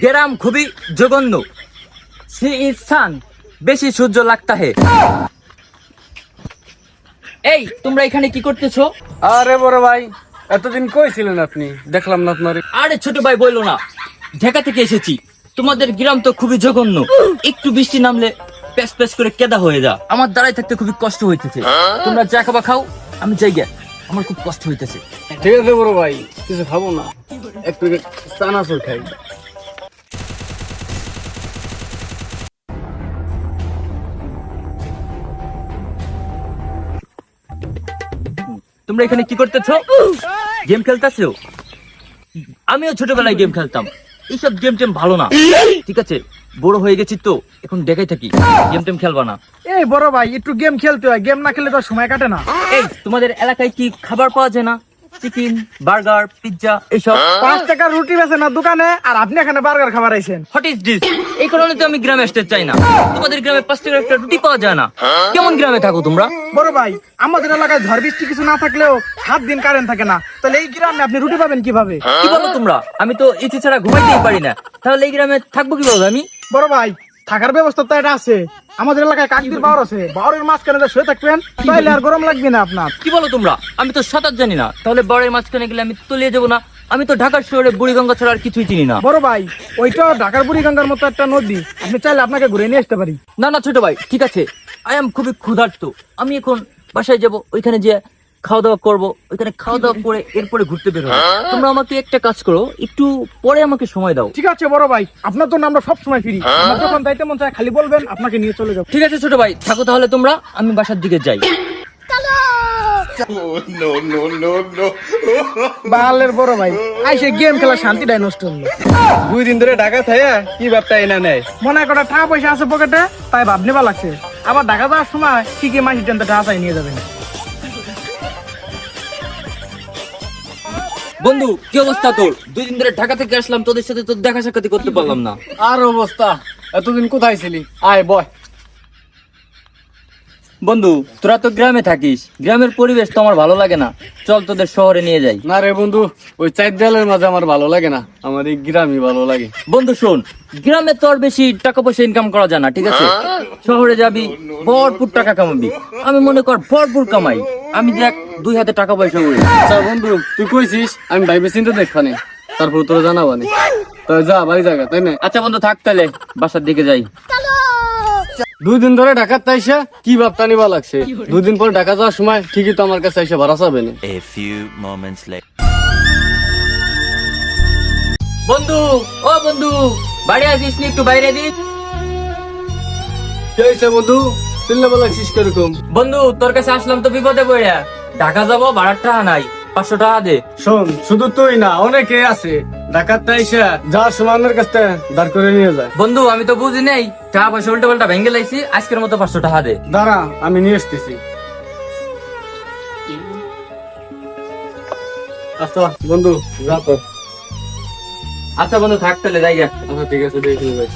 গ্রাম খুবই জঘন্য। স্থান বেশি সূর্য লাগতা হে। এই তোমরা এখানে কি করতেছো? আরে বড় ভাই, এতদিন কই ছিলেন আপনি? দেখলাম না আপনার। আরে ছোট ভাই বললো না, ঢাকা থেকে এসেছি। তোমাদের গ্রাম তো খুবই জঘন্য, একটু বৃষ্টি নামলে প্যাচ প্যাচ করে কেদা হয়ে যা। আমার দাঁড়ায় থাকতে খুবই কষ্ট হইতেছে। তোমরা চা খাবা খাও, আমি যাই গে, আমার খুব কষ্ট হইতেছে। ঠিক আছে বড় ভাই, কিছু খাবো না, এক প্লেট চানাচুর খাই। তোমরা এখানে কি করতেছো? গেম খেলতেছো? আমিও ছোটবেলায় গেম খেলতাম। এইসব গেম টেম ভালো না, ঠিক আছে? বড় হয়ে গেছি তো এখন দেখাই থাকি, গেম টেম খেলবা না। এই বড় ভাই, একটু গেম খেলতে হয়, গেম না খেলে তো সময় কাটে না। এই তোমাদের এলাকায় কি খাবার পাওয়া যায় না? চিকেন, বার্গার, পিৎজা এইসব? 5 টাকার রুটি বেচে না দোকানে, আর আপনি এখানে বার্গার খাবার আইছেন। What is this? এই কারণে তো আমি গ্রামে আসতে চাই না। তোমাদের গ্রামে 5 টাকার একটা রুটি পাওয়া যায় না। কেমন গ্রামে থাকো তোমরা? বড় ভাই, আমাদের এলাকায় ঝড় বৃষ্টি কিছু না থাকলেও 7 দিন কারেন্ট থাকে না, তাহলে এই গ্রামে আপনি রুটি পাবেন কিভাবে? কি বলো তোমরা? আমি তো ইচ্ছে ছাড়া ঘুমাইতেই পারি না, তাহলে এই গ্রামে থাকবো কিভাবে আমি? বড় ভাই, থাকার ব্যবস্থা তো এটা আছে। আমাদের এলাকায় কাকদির বাওর আছে, বাওরের মাঝখানে যে শুয়ে থাকবেন, তাইলে আর গরম লাগবে না আপনার। কি বলো তোমরা? আমি তো সাঁতার জানি না, তাহলে বড়ের মাঝখানে গেলে আমি তলিয়ে যাবো না? আমি তো ঢাকার শহরে বুড়িগঙ্গা ছাড়া আর কিছুই চিনি না। বড় ভাই, ওইটা ঢাকার বুড়িগঙ্গার মতো একটা নদী, আপনি চাইলে আপনাকে ঘুরে নিয়ে আসতে পারি। না না ছোট ভাই, ঠিক আছে, আই এম খুবই ক্ষুধার্ত। আমি এখন বাসায় যাব, ওইখানে যে খাওয়া দাওয়া করবো, ওইখানে খাওয়া দাওয়া করে এরপরে ঘুরতে বের হবো। তোমরা আমাকে একটা কাজ করো, একটু পরে আমাকে সময় দাও। ঠিক আছে বড় ভাই, আপনার জন্য আমরা সব সময় ফ্রি। আমার যখন যাইতে মন চায় খালি বলবেন, আপনাকে নিয়ে চলে যাবো। ঠিক আছে ছোট ভাই, থাকো তাহলে তোমরা, আমি বাসার দিকে যাই। বালের বড় ভাই, আইসে গেম খেলা শান্তিটাই নষ্ট হলো। 2 দিন ধরে ঢাকা থাইয়া কি ভাবটা এনা নেয়? মনে হয় কটা টাকা পয়সা আছে পকেটে, তাই ভাব নেবা লাগছে। আবার ঢাকা যাওয়ার সময় কি কি মাসির টেনতে টাকা চাই নিয়ে যাবেন। বন্ধু কি অবস্থা তোর? 2 দিন ধরে ঢাকা থেকে আসলাম, তোদের সাথে তো দেখা সাক্ষাৎ করতে পারলাম না। আর অবস্থা, এতদিন কোথায় ছিলি? আয় বয়। বন্ধু তোরা তো গ্রামে থাকিস, গ্রামের পরিবেশ তো আমার ভালো লাগে না, চল তোদের শহরে নিয়ে যাই। না রে বন্ধু, ওই 4 দেয়ালের মাঝে আমার ভালো লাগে না, আমার এই গ্রামই ভালো লাগে। বন্ধু শোন, গ্রামে তো আর বেশি টাকা পয়সা ইনকাম করা যায় না, ঠিক আছে? শহরে যাবি, ভরপুর টাকা কামাবি। আমি মনে কর ভরপুর কামাই, আমি দেখ 2 হাতে টাকা পয়সা উড়ি। আচ্ছা বন্ধু, তুই কইছিস, আমি ভাইবে চিন্তা দেখবানি, তারপর তোরা জানাবানি। তো যা বাড়ি জায়গা, তাই না? আচ্ছা বন্ধু থাক, তাহলে বাসার দিকে যাই। 2 দিন ধরে ঢাকার তাইসা কি ভাবটা নিবা লাগছে? 2 দিন পর ঢাকা যাওয়ার সময় ঠিকই তো আমার কাছে এসে ভাড়া চাবে না। A few moments later. বন্ধু, ও বন্ধু, বাড়ি আসিস নি? একটু বাইরে দিস। কি হয়েছে বন্ধু, চিল্লাবা লাগছিস কিরকম? বন্ধু তোর কাছে আসলাম তো বিপদে পড়ে, ঢাকা যাবো, ভাড়ার টাকা নাই, 500 টাকা দে। শোন, শুধু তুই না, অনেকে আছে ঢাকার তাইসা যাওয়ার সময় আমার কাছে দাঁড় করে নিয়ে যায়। বন্ধু আমি তো বুঝি নেই, টাকা পয়সা উল্টা পাল্টা ভেঙে লাইছি, আজকের মতো 500 টাকা দে। দাঁড়া, আমি নিয়ে আসতেছি। আচ্ছা বন্ধু, যা তো। আচ্ছা বন্ধু থাক, তাহলে যাই গা। আচ্ছা ঠিক আছে, দেখি ভাই।